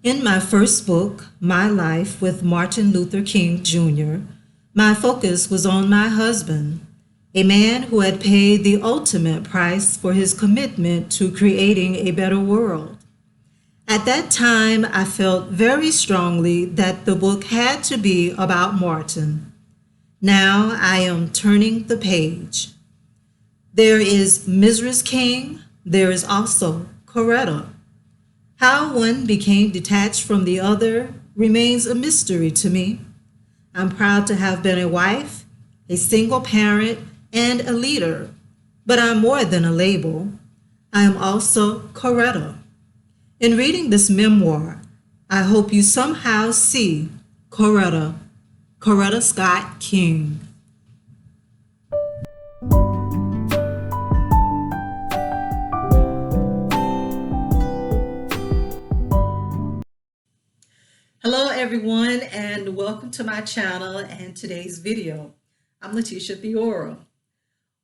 In my first book, My Life with Martin Luther King Jr., my focus was on my husband, a man who had paid the ultimate price for his commitment to creating a better world. At that time, I felt very strongly that the book had to be about Martin. Now I am turning the page. There is Mrs. King, there is also Coretta. How one became detached from the other remains a mystery to me. I'm proud to have been a wife, a single parent, and a leader, but I'm more than a label. I am also Coretta. In reading this memoir, I hope you somehow see Coretta Scott King. Hello everyone and welcome to my channel and today's video. I'm Letitia Theora.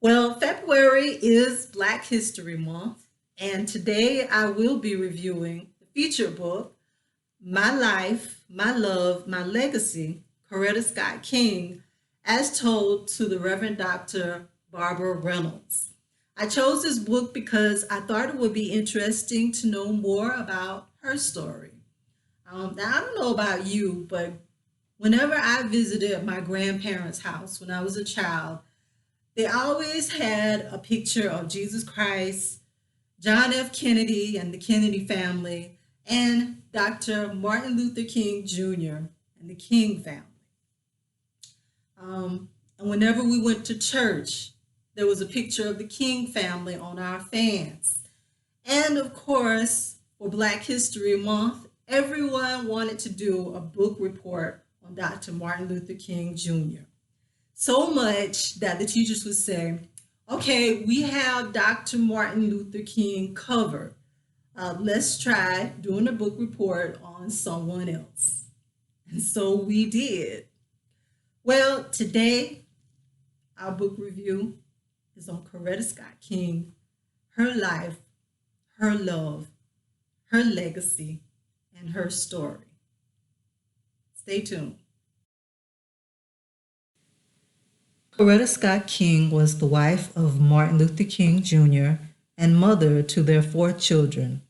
Well, February is Black History Month and today I will be reviewing the feature book, My Life, My Love, My Legacy, Coretta Scott King, as told to the Reverend Dr. Barbara Reynolds. I chose this book because I thought it would be interesting to know more about her story. Now, I don't know about you, but whenever I visited my grandparents' house when I was a child, they always had a picture of Jesus Christ, John F. Kennedy and the Kennedy family, and Dr. Martin Luther King Jr. and the King family. And whenever we went to church, there was a picture of the King family on our fans. And of course, for Black History Month, everyone wanted to do a book report on Dr. Martin Luther King Jr. So much that the teachers would say, okay, we have Dr. Martin Luther King covered. Let's try doing a book report on someone else. And so we did. Well, today, our book review is on Coretta Scott King, her life, her love, her legacy, and her story. Stay tuned. Coretta Scott King was the wife of Martin Luther King Jr. and mother to their 4 children.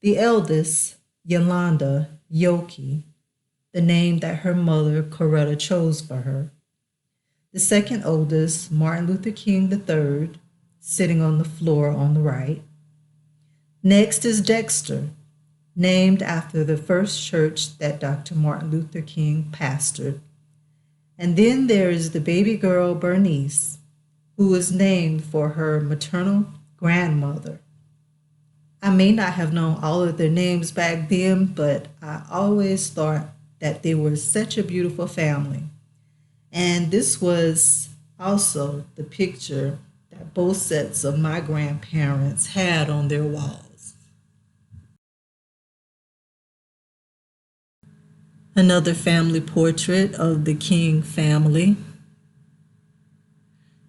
The eldest, Yolanda Yoki, the name that her mother Coretta chose for her. The second oldest, Martin Luther King III, sitting on the floor on the right. Next is Dexter, named after the first church that Dr. Martin Luther King pastored. And then there is the baby girl Bernice, who was named for her maternal grandmother. I may not have known all of their names back then, but I always thought that they were such a beautiful family. And this was also the picture that both sets of my grandparents had on their walls. Another family portrait of the King family.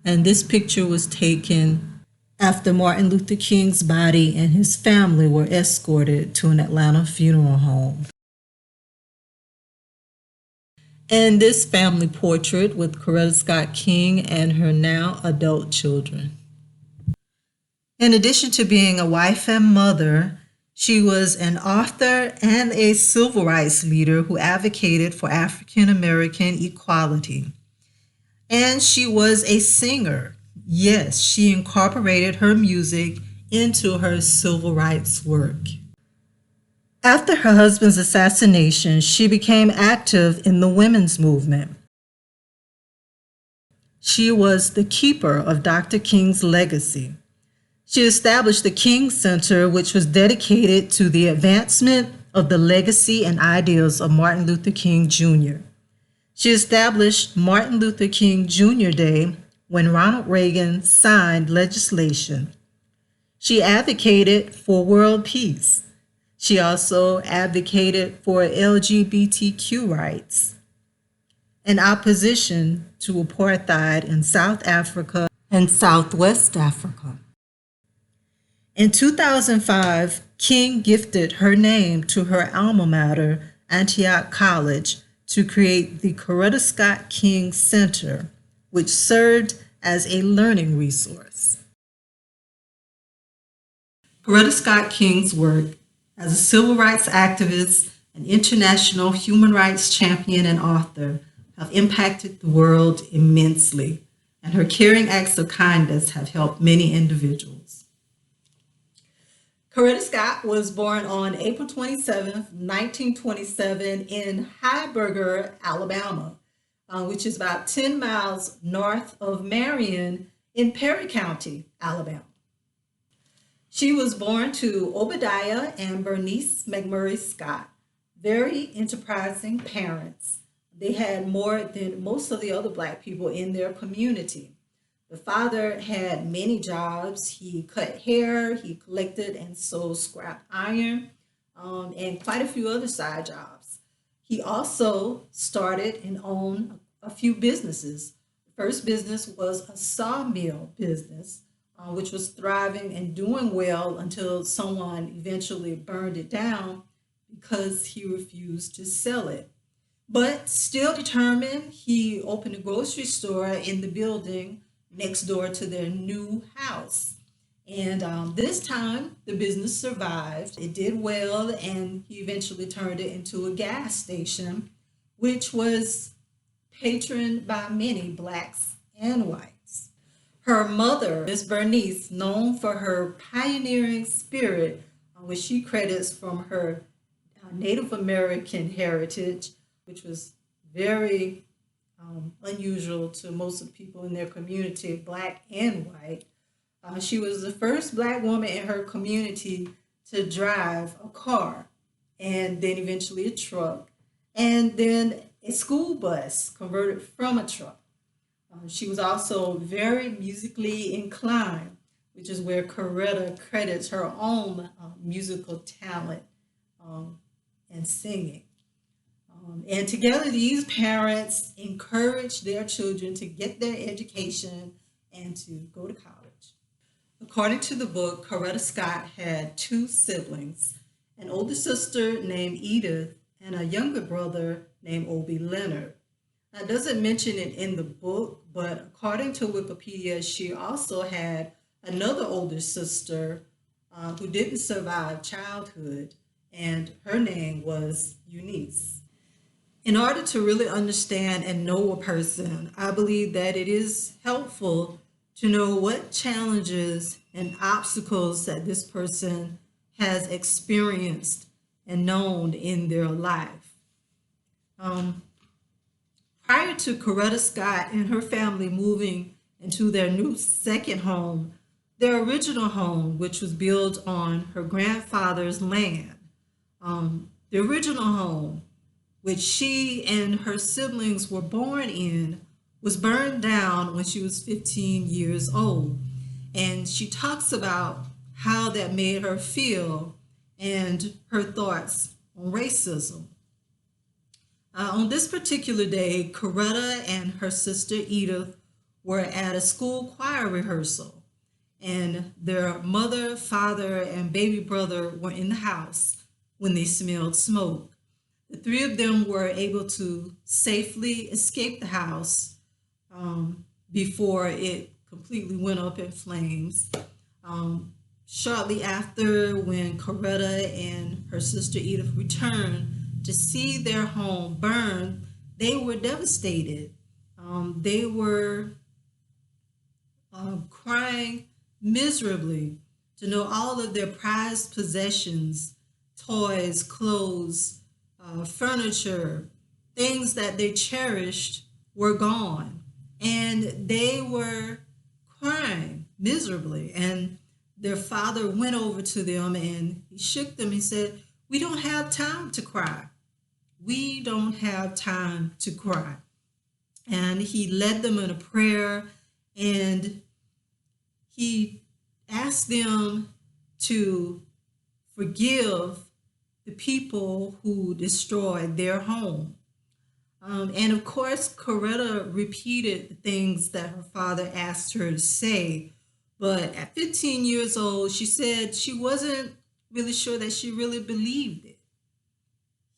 And this picture was taken after Martin Luther King's body and his family were escorted to an Atlanta funeral home. And this family portrait with Coretta Scott King and her now adult children. In addition to being a wife and mother, she was an author and a civil rights leader who advocated for African American equality. And she was a singer. Yes, she incorporated her music into her civil rights work. After her husband's assassination, she became active in the women's movement. She was the keeper of Dr. King's legacy. She established the King Center, which was dedicated to the advancement of the legacy and ideals of Martin Luther King Jr. She established Martin Luther King Jr. Day when Ronald Reagan signed legislation. She advocated for world peace. She also advocated for LGBTQ rights and opposition to apartheid in South Africa and Southwest Africa. In 2005, King gifted her name to her alma mater, Antioch College, to create the Coretta Scott King Center, which served as a learning resource. Coretta Scott King's work as a civil rights activist, an international human rights champion, and author have impacted the world immensely, and her caring acts of kindness have helped many individuals. Coretta Scott was born on April 27, 1927 in Heiberger, Alabama, which is about 10 miles north of Marion in Perry County, Alabama. She was born to Obadiah and Bernice McMurray Scott, very enterprising parents. They had more than most of the other Black people in their community. The father had many jobs. He cut hair, he collected and sold scrap iron, and quite a few other side jobs. He also started and owned a few businesses. The first business was a sawmill business, which was thriving and doing well until someone eventually burned it down because he refused to sell it. But still determined, he opened a grocery store in the building next door to their new house. And this time, the business survived. It did well, and he eventually turned it into a gas station, which was patroned by many Blacks and whites. Her mother, Miss Bernice, known for her pioneering spirit, which she credits from her Native American heritage, which was very unusual to most of the people in their community, Black and white. She was the first Black woman in her community to drive a car, and then eventually a truck, and then a school bus converted from a truck. She was also very musically inclined, which is where Coretta credits her own musical talent and singing. And together, these parents encourage their children to get their education and to go to college. According to the book, Coretta Scott had two siblings, an older sister named Edith and a younger brother named Obie Leonard. Now, it doesn't mention it in the book, but according to Wikipedia, she also had another older sister who didn't survive childhood, and her name was Eunice. In order to really understand and know a person, I believe that it is helpful to know what challenges and obstacles that this person has experienced and known in their life. Prior to Coretta Scott and her family moving into their new second home, their original home, which was built on her grandfather's land, the original home, which she and her siblings were born in, was burned down when she was 15 years old. And she talks about how that made her feel and her thoughts on racism. On this particular day, Coretta and her sister Edith were at a school choir rehearsal, and their mother, father, and baby brother were in the house when they smelled smoke. The three of them were able to safely escape the house before it completely went up in flames. Shortly after, when Coretta and her sister Edith returned to see their home burn, they were devastated. They were crying miserably to know all of their prized possessions, toys, clothes, furniture, things that they cherished were gone. And they were crying miserably. And their father went over to them and he shook them. He said, "We don't have time to cry. We don't have time to cry." And he led them in a prayer, and he asked them to forgive the people who destroyed their home. And of course, Coretta repeated the things that her father asked her to say. But at 15 years old, she said she wasn't really sure that she really believed it.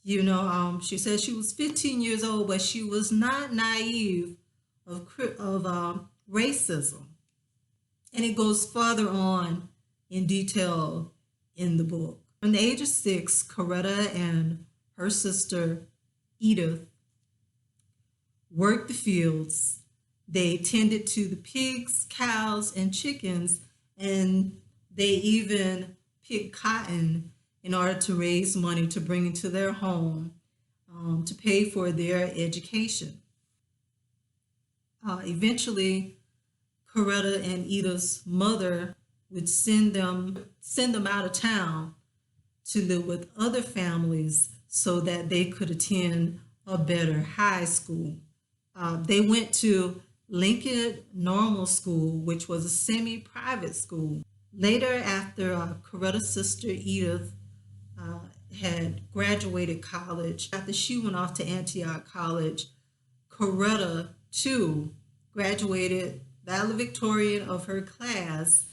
She said she was 15 years old, but she was not naive of racism. And it goes further on in detail in the book. From the age of 6, Coretta and her sister Edith worked the fields. They tended to the pigs, cows, and chickens, and they even picked cotton in order to raise money to bring into their home to pay for their education. Eventually, Coretta and Edith's mother would send them out of town to live with other families so that they could attend a better high school. They went to Lincoln Normal School, which was a semi-private school. Later, after Coretta's sister Edith had graduated college, after she went off to Antioch College, Coretta too graduated valedictorian of her class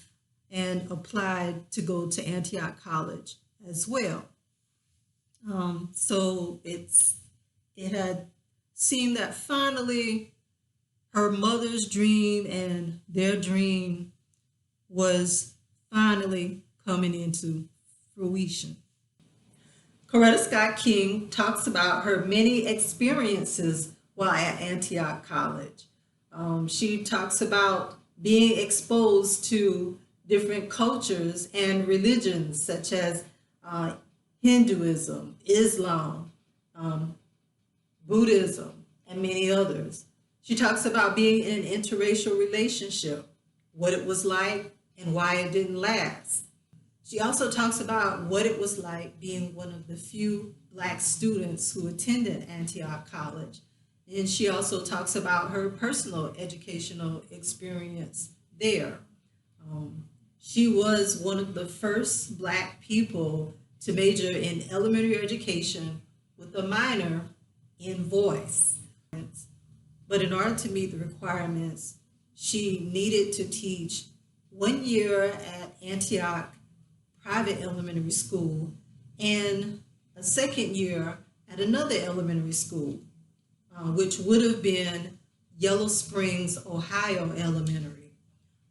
and applied to go to Antioch College as well. So it had seemed that finally her mother's dream and their dream was finally coming into fruition. Coretta Scott King talks about her many experiences while at Antioch College. She talks about being exposed to different cultures and religions such as Hinduism, Islam, Buddhism, and many others. She talks about being in an interracial relationship, what it was like and why it didn't last. She also talks about what it was like being one of the few Black students who attended Antioch College. And she also talks about her personal educational experience there. She was one of the first Black people to major in elementary education with a minor in voice. But in order to meet the requirements, she needed to teach 1 year at Antioch Private Elementary School and a second year at another elementary school, which would have been Yellow Springs, Ohio Elementary.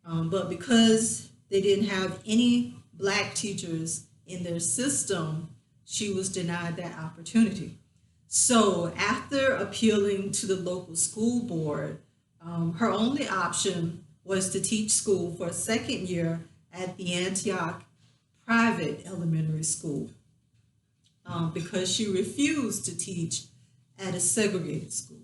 But because they didn't have any Black teachers in their system, she was denied that opportunity. So after appealing to the local school board, her only option was to teach school for a second year at the Antioch Private Elementary School because she refused to teach at a segregated school.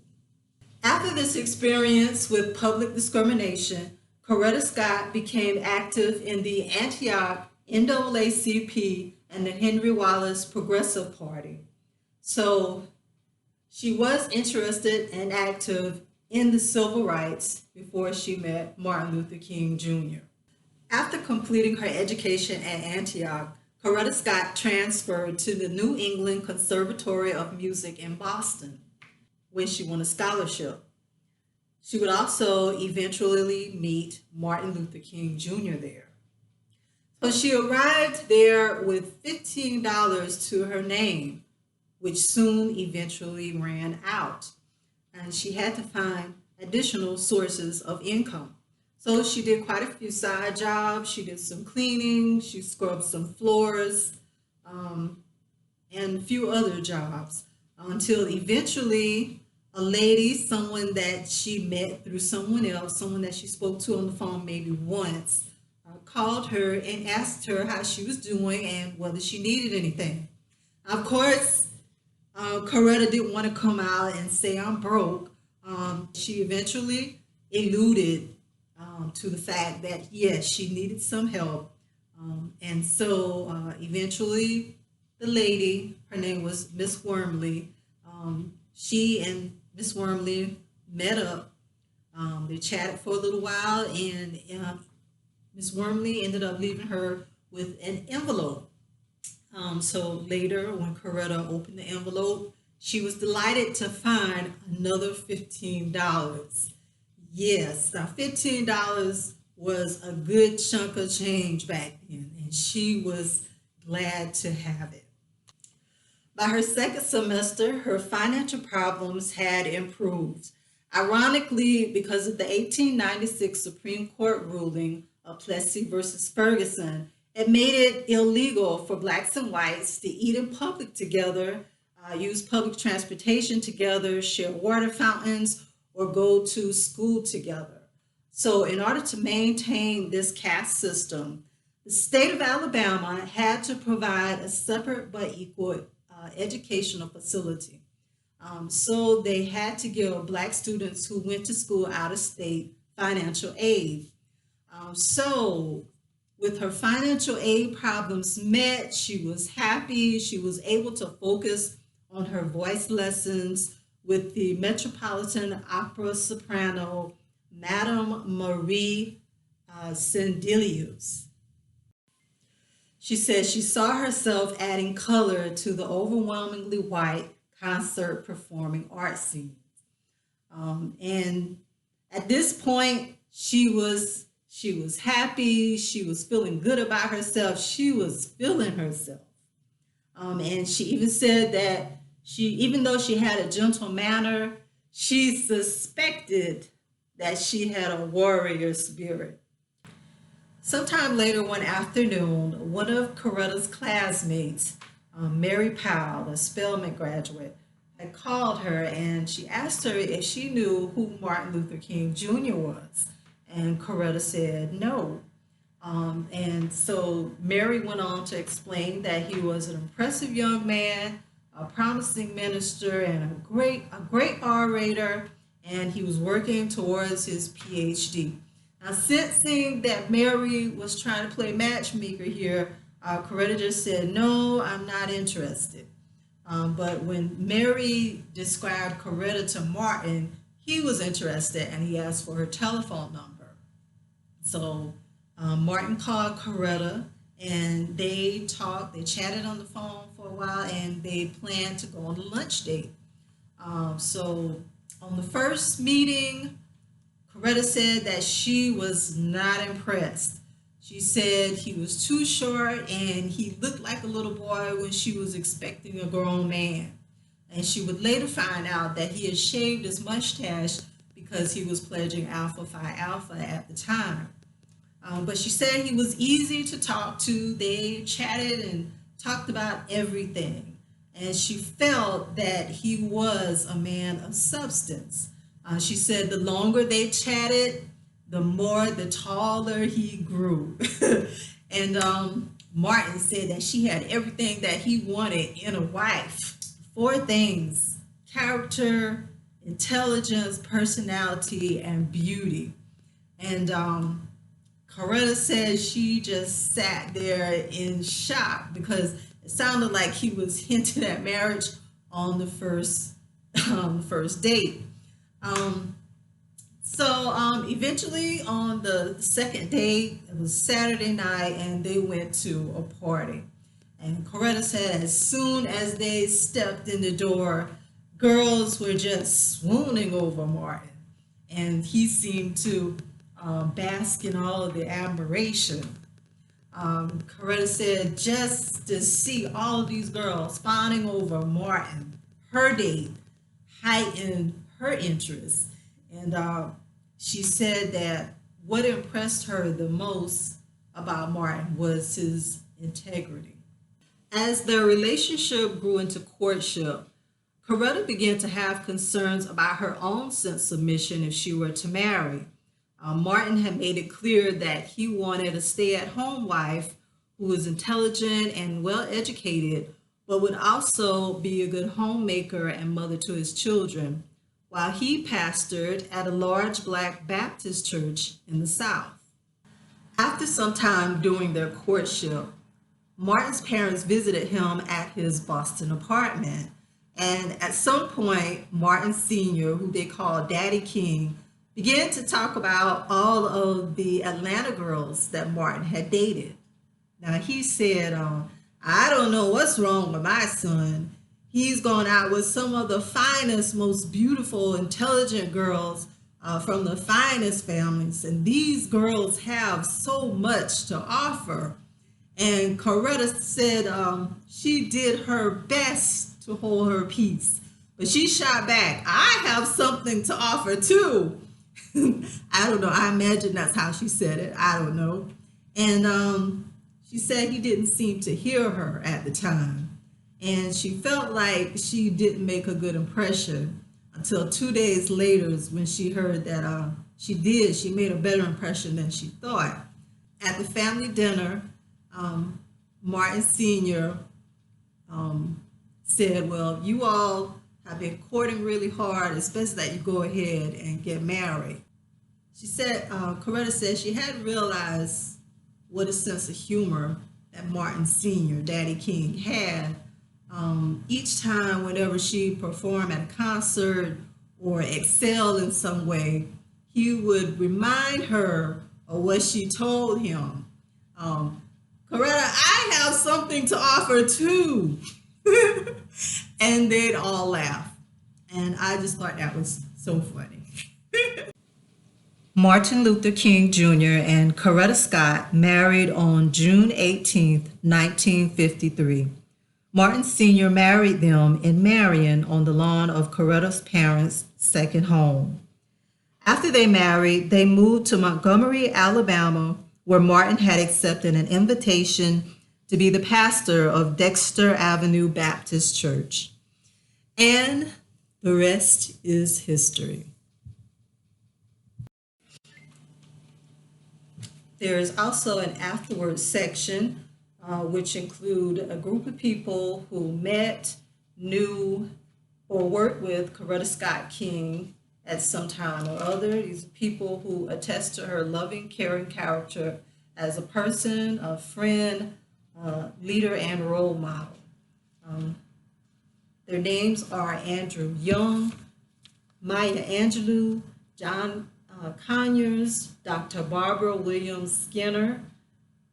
After this experience with public discrimination, Coretta Scott became active in the Antioch NAACP and the Henry Wallace Progressive Party. So she was interested and active in the civil rights before she met Martin Luther King Jr. After completing her education at Antioch, Coretta Scott transferred to the New England Conservatory of Music in Boston, where she won a scholarship. She would also eventually meet Martin Luther King Jr. there. So she arrived there with $15 to her name, which soon eventually ran out. And she had to find additional sources of income. So she did quite a few side jobs. She did some cleaning, she scrubbed some floors, and a few other jobs until eventually a lady, someone that she met through someone else, someone that she spoke to on the phone maybe once, called her and asked her how she was doing and whether she needed anything. Of course, Coretta didn't want to come out and say I'm broke. She eventually alluded to the fact that yes, she needed some help. And so eventually the lady, her name was Miss Wormley, she and Miss Wormley met up. They chatted for a little while, and Miss Wormley ended up leaving her with an envelope. So later, when Coretta opened the envelope, she was delighted to find another $15. Yes, now $15 was a good chunk of change back then, and she was glad to have it. By her second semester, her financial problems had improved. Ironically, because of the 1896 Supreme Court ruling of Plessy versus Ferguson, it made it illegal for blacks and whites to eat in public together, use public transportation together, share water fountains, or go to school together. So, in order to maintain this caste system, the state of Alabama had to provide a separate but equal educational facility. So they had to give black students who went to school out of state financial aid. So with her financial aid problems met, she was happy. She was able to focus on her voice lessons with the Metropolitan Opera soprano, Madame Marie Sendelius. She said she saw herself adding color to the overwhelmingly white concert performing art scene. And at this point, she was happy. She was feeling good about herself. She was feeling herself. And she even said that even though she had a gentle manner, she suspected that she had a warrior spirit. Sometime later one afternoon, one of Coretta's classmates, Mary Powell, a Spelman graduate, had called her and she asked her if she knew who Martin Luther King Jr. was. And Coretta said no. And so Mary went on to explain that he was an impressive young man, a promising minister, and a great orator, and he was working towards his PhD. Now, sensing that Mary was trying to play matchmaker here, Coretta just said, no, I'm not interested. But when Mary described Coretta to Martin, he was interested and he asked for her telephone number. So Martin called Coretta and they talked, they chatted on the phone for a while and they planned to go on a lunch date. So on the first meeting, Coretta said that she was not impressed. She said he was too short and he looked like a little boy when she was expecting a grown man. And she would later find out that he had shaved his mustache because he was pledging Alpha Phi Alpha at the time. But she said he was easy to talk to. They chatted and talked about everything. And she felt that he was a man of substance. She said the longer they chatted, the taller he grew. And Martin said that she had everything that he wanted in a wife. 4 things: character, intelligence, personality, and beauty. And Coretta said she just sat there in shock because it sounded like he was hinting at marriage on the first date. Eventually on the second date, it was Saturday night and they went to a party. And Coretta said as soon as they stepped in the door, girls were just swooning over Martin. And he seemed to bask in all of the admiration. Coretta said just to see all of these girls fawning over Martin, her date, heightened her interest. And she said that what impressed her the most about Martin was his integrity. As their relationship grew into courtship, Coretta began to have concerns about her own sense of mission if she were to marry. Martin had made it clear that he wanted a stay-at-home wife who was intelligent and well-educated, but would also be a good homemaker and mother to his children, while he pastored at a large Black Baptist church in the South. After some time during their courtship, Martin's parents visited him at his Boston apartment. And at some point, Martin Sr., who they called Daddy King, began to talk about all of the Atlanta girls that Martin had dated. Now he said, I don't know what's wrong with my son. He's gone out with some of the finest, most beautiful, intelligent girls from the finest families. And these girls have so much to offer. And Coretta said she did her best to hold her peace, but she shot back, "I have something to offer too." I don't know. I imagine that's how she said it. I don't know. And she said he didn't seem to hear her at the time. And she felt like she didn't make a good impression until 2 days later when she heard that she did. She made a better impression than she thought. At the family dinner, Martin Sr. Said, "Well, you all have been courting really hard. It's best that you go ahead and get married." She said, Coretta said she hadn't realized what a sense of humor that Martin Sr., Daddy King, had. Each time, whenever she performed at a concert or excelled in some way, he would remind her of what she told him. "Coretta, I have something to offer too." And they'd all laugh. And I just thought that was so funny. Martin Luther King Jr. and Coretta Scott married on June 18, 1953. Martin Sr. married them in Marion on the lawn of Coretta's parents' second home. After they married, they moved to Montgomery, Alabama, where Martin had accepted an invitation to be the pastor of Dexter Avenue Baptist Church. And the rest is history. There is also an afterwards section, which include a group of people who met, knew, or worked with Coretta Scott King at some time or other. These are people who attest to her loving, caring character as a person, a friend, leader, and role model. Their names are Andrew Young, Maya Angelou, John Conyers, Dr. Barbara Williams Skinner,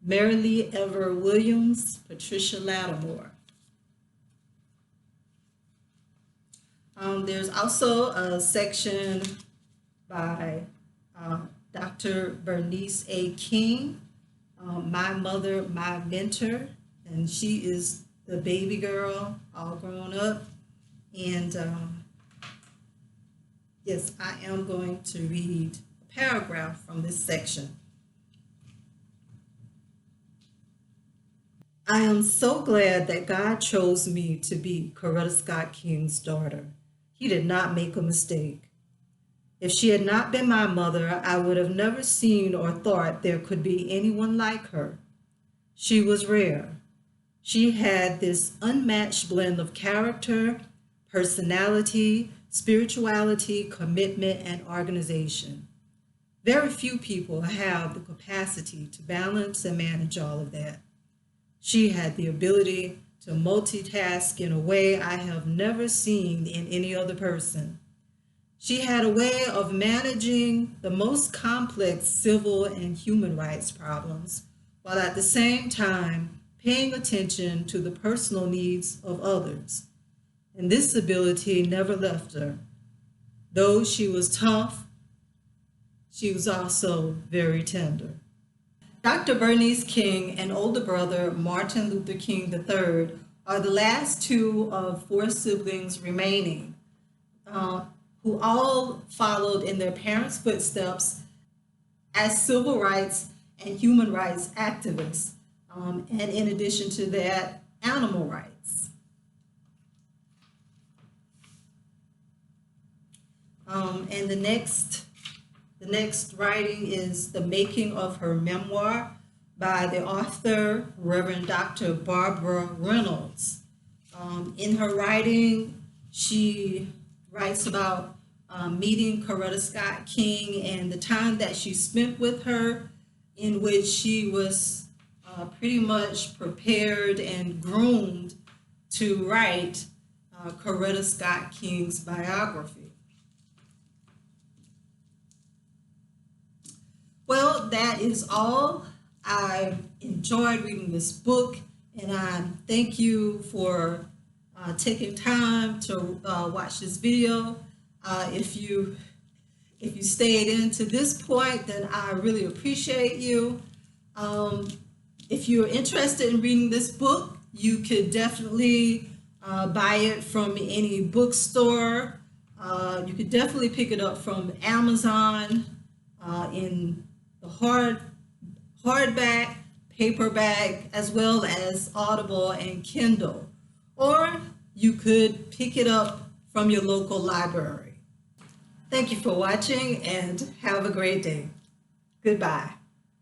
Mary Lee Ever Williams, Patricia Lattimore. There's also a section by Dr. Bernice A. King, My Mother, My Mentor, and she is the baby girl, all grown up. And yes, I am going to read a paragraph from this section. "I am so glad that God chose me to be Coretta Scott King's daughter. He did not make a mistake. If she had not been my mother, I would have never seen or thought there could be anyone like her. She was rare. She had this unmatched blend of character, personality, spirituality, commitment, and organization. Very few people have the capacity to balance and manage all of that. She had the ability to multitask in a way I have never seen in any other person. She had a way of managing the most complex civil and human rights problems, while at the same time paying attention to the personal needs of others. And this ability never left her. Though she was tough, she was also very tender." Dr. Bernice King and older brother Martin Luther King III are the last two of four siblings remaining, who all followed in their parents' footsteps as civil rights and human rights activists, and in addition to that, animal rights. And the next writing is The Making of Her Memoir by the author, Reverend Dr. Barbara Reynolds. In her writing, she writes about meeting Coretta Scott King and the time that she spent with her, in which she was pretty much prepared and groomed to write Coretta Scott King's biography. Well, that is all. I enjoyed reading this book, and I thank you for taking time to watch this video. If you stayed into this point, then I really appreciate you. If you're interested in reading this book, you could definitely buy it from any bookstore. You could definitely pick it up from Amazon in the hardback, paperback, as well as Audible and Kindle. Or you could pick it up from your local library. Thank you for watching and have a great day. Goodbye.